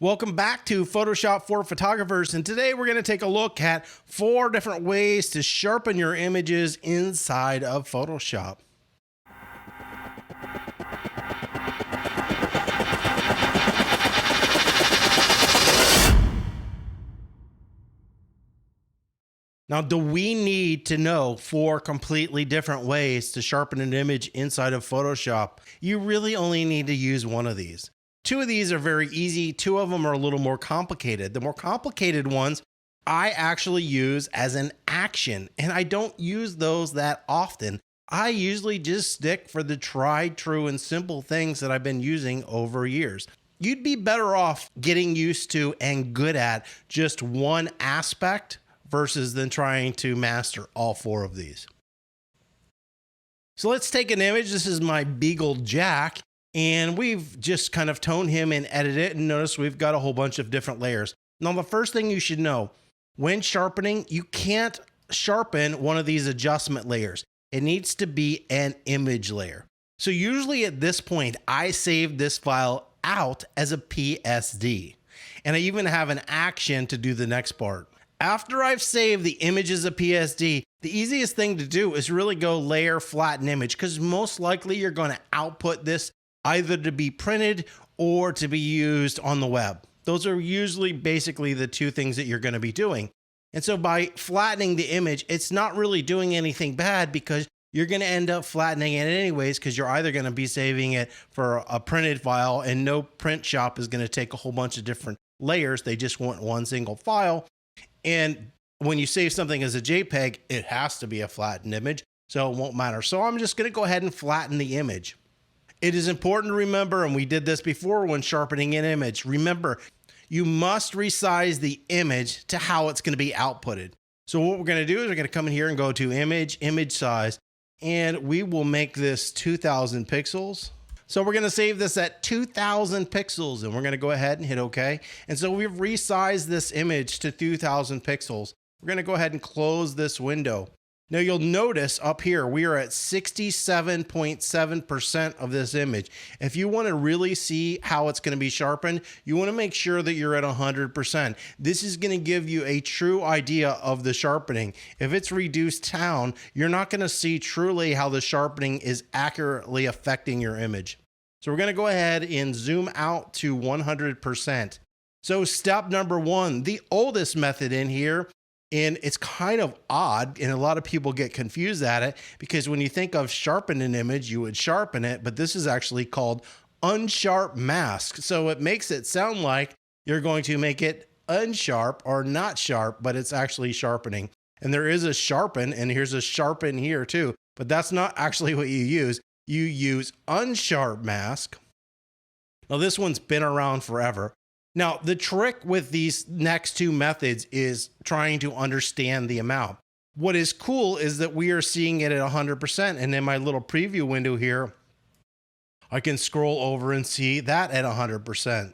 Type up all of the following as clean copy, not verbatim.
Welcome back to Photoshop for photographers, and today we're going to take a look at 4 different ways to sharpen your images inside of Photoshop. Now, do we need to know 4 completely different ways to sharpen an image inside of Photoshop? You really only need to use one of these. 2 of these are very easy. 2 of them are a little more complicated. The more complicated ones I actually use as an action, and I don't use those that often. I usually just stick for the tried, true, and simple things that I've been using over years. You'd be better off getting used to and good at just one aspect versus than trying to master all 4 of these. So let's take an image. This is my Beagle Jack. And we've just kind of toned him and edited it, and notice we've got a whole bunch of different layers. Now, the first thing you should know, when sharpening, you can't sharpen one of these adjustment layers. It needs to be an image layer. So usually at this point, I save this file out as a PSD. And I even have an action to do the next part. After I've saved the image as a PSD, the easiest thing to do is really go layer flatten image, because most likely you're going to output this either to be printed or to be used on the web. Those are usually basically the 2 things that you're going to be doing. And so by flattening the image, it's not really doing anything bad, because you're going to end up flattening it anyways, because you're either going to be saving it for a printed file, and no print shop is going to take a whole bunch of different layers. They just want one single file. And when you save something as a JPEG, it has to be a flattened image, so it won't matter. So I'm just going to go ahead and flatten the image. It is important to remember, and we did this before when sharpening an image, remember, you must resize the image to how it's going to be outputted. So what we're going to do is we're going to come in here and go to image size, and we will make this 2000 pixels. So we're going to save this at 2000 pixels, and we're going to go ahead and hit OK. And so we've resized this image to 2000 pixels. We're going to go ahead and close this window. Now you'll notice up here, we are at 67.7% of this image. If you want to really see how it's going to be sharpened, you want to make sure that you're at 100%. This is going to give you a true idea of the sharpening. If it's reduced down, you're not going to see truly how the sharpening is accurately affecting your image. So we're going to go ahead and zoom out to 100%. So step number 1, the oldest method in here. And it's kind of odd, and a lot of people get confused at it, because when you think of sharpen an image, you would sharpen it, but this is actually called Unsharp Mask. So it makes it sound like you're going to make it unsharp or not sharp, but it's actually sharpening. And there is a sharpen, and here's a sharpen here too, but that's not actually what you use. You use Unsharp Mask. Now this one's been around forever. Now, the trick with these next 2 methods is trying to understand the amount. What is cool is that we are seeing it at 100%. And in my little preview window here, I can scroll over and see that at 100%.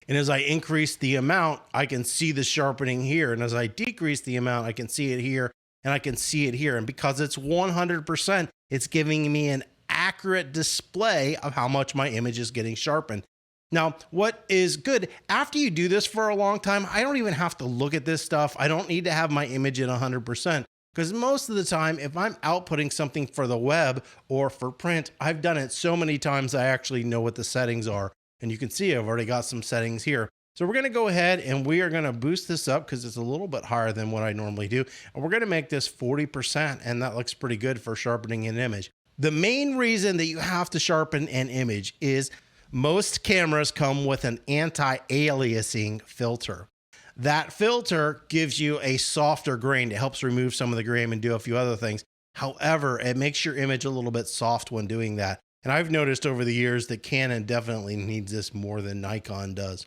And as I increase the amount, I can see the sharpening here. And as I decrease the amount, I can see it here, and I can see it here. And because it's 100%, it's giving me an accurate display of how much my image is getting sharpened. Now, what is good, after you do this for a long time, I don't even have to look at this stuff. I don't need to have my image at 100%, because most of the time, if I'm outputting something for the web or for print, I've done it so many times I actually know what the settings are. And you can see I've already got some settings here. So we're going to go ahead and we are going to boost this up, because it's a little bit higher than what I normally do. And we're going to make this 40%, and that looks pretty good for sharpening an image. The main reason that you have to sharpen an image is most cameras come with an anti-aliasing filter. That filter gives you a softer grain. It helps remove some of the grain and do a few other things. However, it makes your image a little bit soft when doing that. And I've noticed over the years that Canon definitely needs this more than Nikon does.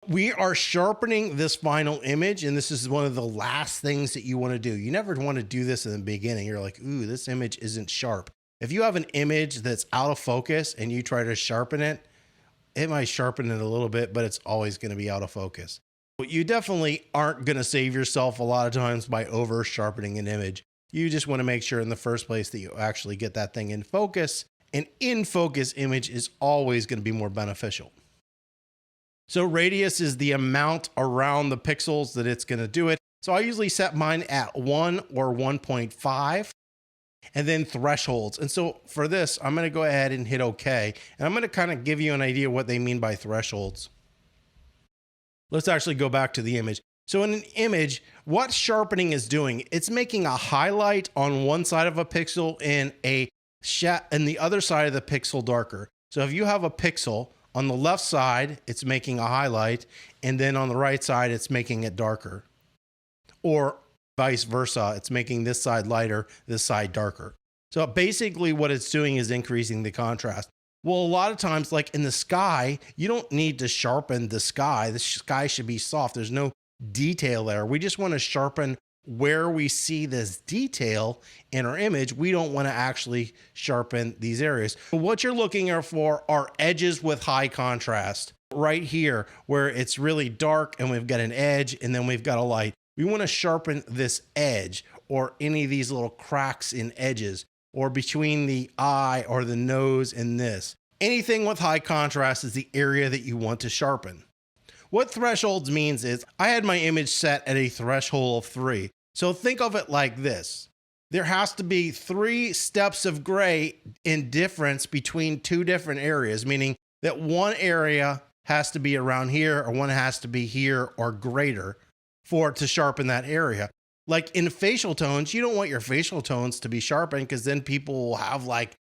We are sharpening this final image, and this is one of the last things that you want to do. You never want to do this in the beginning. You're like, ooh, this image isn't sharp. If you have an image that's out of focus and you try to sharpen it, it might sharpen it a little bit, but it's always going to be out of focus. But you definitely aren't going to save yourself a lot of times by over sharpening an image. You just want to make sure in the first place that you actually get that thing in focus. An in focus image is always going to be more beneficial. So radius is the amount around the pixels that it's going to do it. So I usually set mine at 1 or 1.5. And then thresholds. And so for this, I'm going to go ahead and hit OK. And I'm going to kind of give you an idea what they mean by thresholds. Let's actually go back to the image. So in an image, what sharpening is doing, it's making a highlight on one side of a pixel and the other side of the pixel darker. So if you have a pixel on the left side, it's making a highlight, and then on the right side, it's making it darker. Or vice versa, it's making this side lighter, this side darker. So basically what it's doing is increasing the contrast. Well, a lot of times, like in the sky, you don't need to sharpen the sky. The sky should be soft. There's no detail there. We just want to sharpen where we see this detail in our image. We don't want to actually sharpen these areas. What you're looking for are edges with high contrast. Right here, where it's really dark and we've got an edge and then we've got a light. We want to sharpen this edge or any of these little cracks in edges or between the eye or the nose and this. Anything with high contrast is the area that you want to sharpen. What thresholds means is I had my image set at a threshold of 3. So think of it like this. There has to be 3 steps of gray in difference between 2 different areas, meaning that one area has to be around here or one has to be here or greater for it to sharpen that area. Like in facial tones, you don't want your facial tones to be sharpened because then people will have like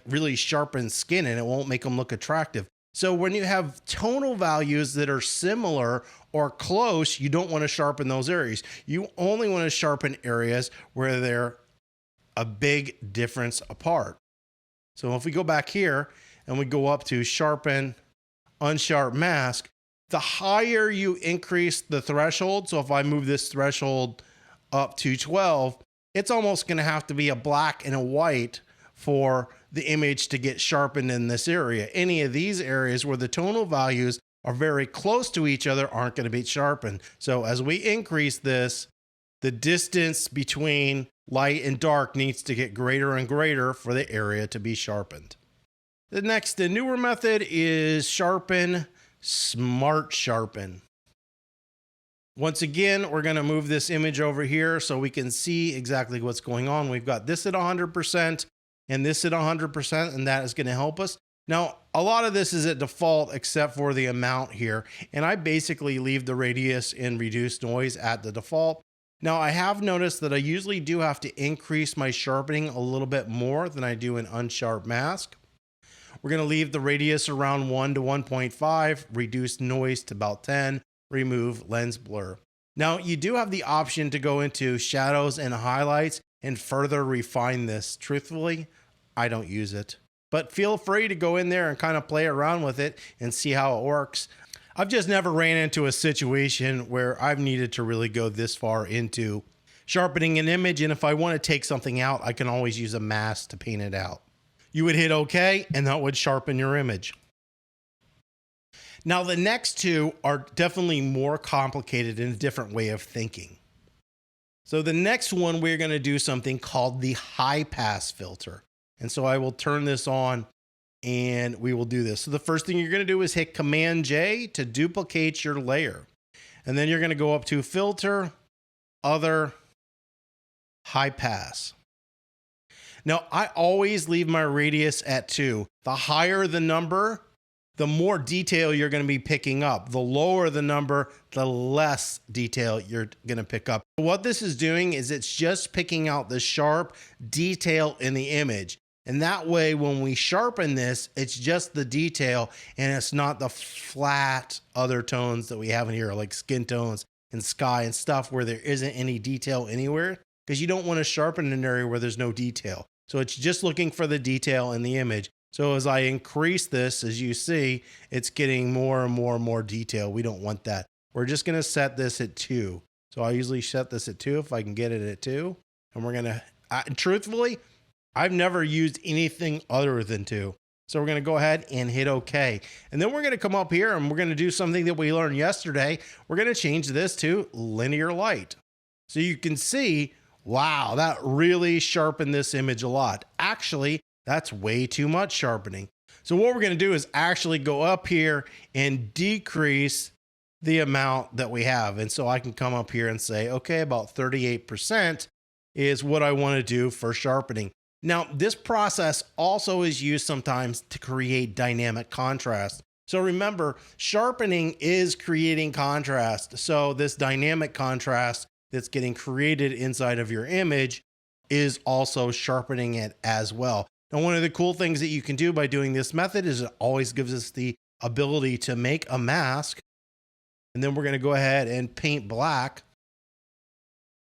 really sharpened skin and it won't make them look attractive. So when you have tonal values that are similar or close, you don't want to sharpen those areas. You only want to sharpen areas where they're a big difference apart. So if we go back here and we go up to Sharpen Unsharp Mask, the higher you increase the threshold, so if I move this threshold up to 12, it's almost going to have to be a black and a white for the image to get sharpened in this area. Any of these areas where the tonal values are very close to each other aren't going to be sharpened. So as we increase this, the distance between light and dark needs to get greater and greater for the area to be sharpened. The next and newer method is Sharpen Smart Sharpen. Once again, we're going to move this image over here so we can see exactly what's going on. We've got this at 100% and this at 100%, and that is going to help us. Now, a lot of this is at default except for the amount here, and I basically leave the radius and reduce noise at the default. Now, I have noticed that I usually do have to increase my sharpening a little bit more than I do in Unsharp Mask. We're going to leave the radius around 1 to 1.5, reduce noise to about 10, remove lens blur. Now, you do have the option to go into shadows and highlights and further refine this. Truthfully, I don't use it, but feel free to go in there and kind of play around with it and see how it works. I've just never ran into a situation where I've needed to really go this far into sharpening an image, and if I want to take something out, I can always use a mask to paint it out. You would hit OK, and that would sharpen your image. Now, the next two are definitely more complicated in a different way of thinking. So the next one, we're going to do something called the high pass filter. And so I will turn this on and we will do this. So the first thing you're going to do is hit Command J to duplicate your layer. And then you're going to go up to Filter, Other, High Pass. Now, I always leave my radius at 2. The higher the number, the more detail you're going to be picking up. The lower the number, the less detail you're going to pick up. What this is doing is it's just picking out the sharp detail in the image. And that way, when we sharpen this, it's just the detail and it's not the flat other tones that we have in here, like skin tones and sky and stuff where there isn't any detail anywhere, because you don't want to sharpen an area where there's no detail. So it's just looking for the detail in the image. So as I increase this, as you see, it's getting more and more and more detail. We don't want that. We're just going to set this at 2. So I usually set this at 2 if I can get it at 2. And we're going to, truthfully, I've never used anything other than 2. So we're going to go ahead and hit OK. And then we're going to come up here and we're going to do something that we learned yesterday. We're going to change this to linear light. So you can see, wow, that really sharpened this image a lot. Actually, that's way too much sharpening. So what we're going to do is actually go up here and decrease the amount that we have. And so I can come up here and say, okay, about 38% is what I want to do for sharpening. Now, this process also is used sometimes to create dynamic contrast. So remember, sharpening is creating contrast. So this dynamic contrast that's getting created inside of your image is also sharpening it as well. Now, one of the cool things that you can do by doing this method is it always gives us the ability to make a mask. And then we're going to go ahead and paint black.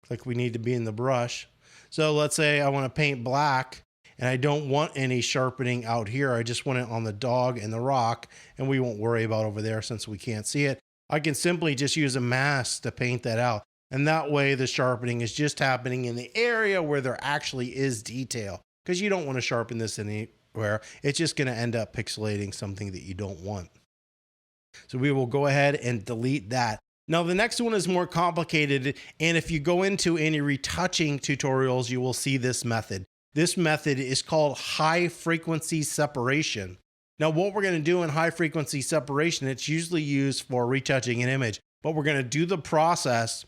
Like we need to be in the brush. So let's say I want to paint black and I don't want any sharpening out here. I just want it on the dog and the rock, and we won't worry about over there since we can't see it. I can simply just use a mask to paint that out. And that way the sharpening is just happening in the area where there actually is detail, because you don't want to sharpen this anywhere. It's just going to end up pixelating something that you don't want. So we will go ahead and delete that. Now the next one is more complicated, and if you go into any retouching tutorials, you will see this method. This method is called high frequency separation. Now what we're going to do in high frequency separation, it's usually used for retouching an image, but we're going to do the process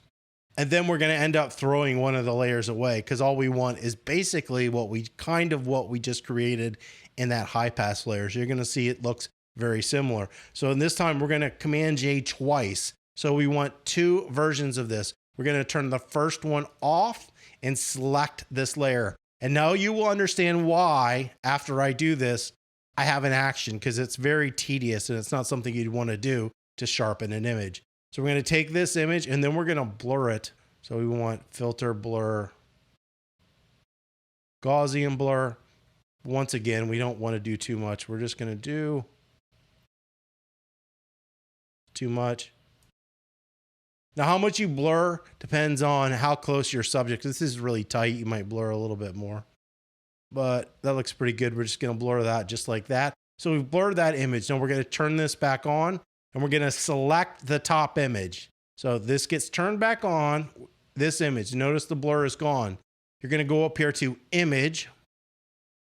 and then we're going to end up throwing one of the layers away, because all we want is basically what we just created in that high pass layer. So you're going to see it looks very similar. So in this time, we're going to Command J twice. So we want two versions of this. We're going to turn the first one off and select this layer. And now you will understand why, after I do this, I have an action, because it's very tedious and it's not something you'd want to do to sharpen an image. So we're going to take this image and then we're going to blur it. So we want filter, blur, Gaussian blur. Once again, we don't want to do too much. We're just going to do too much. Now, how much you blur depends on how close your subject. This is really tight. You might blur a little bit more, but that looks pretty good. We're just going to blur that just like that. So we've blurred that image. Now we're going to turn this back on and we're going to select the top image. So this gets turned back on, this image. Notice the blur is gone. You're going to go up here to Image,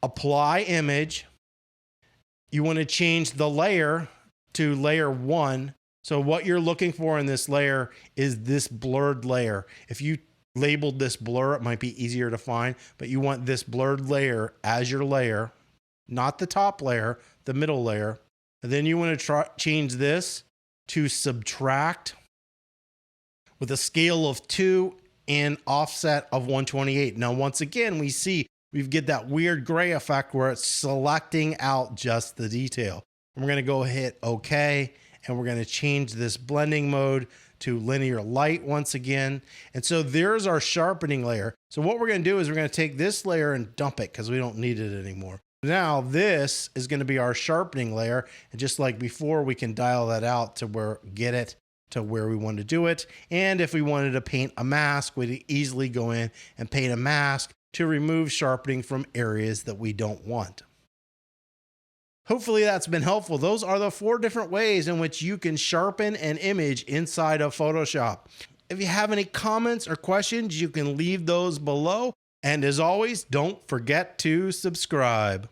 Apply Image. You want to change the layer to layer 1. So what you're looking for in this layer is this blurred layer. If you labeled this blur, it might be easier to find, but you want this blurred layer as your layer, not the top layer, the middle layer. And then you want to change this to subtract with a scale of 2 and offset of 128. Now, once again, we see we get that weird gray effect where it's selecting out just the detail. And we're going to go hit OK. And we're going to change this blending mode to linear light once again. And so there's our sharpening layer. So what we're going to do is we're going to take this layer and dump it because we don't need it anymore. Now this is going to be our sharpening layer. And just like before, we can dial that out to get it to where we want to do it. And if we wanted to paint a mask, we'd easily go in and paint a mask to remove sharpening from areas that we don't want. Hopefully that's been helpful. Those are the 4 different ways in which you can sharpen an image inside of Photoshop. If you have any comments or questions, you can leave those below. And as always, don't forget to subscribe.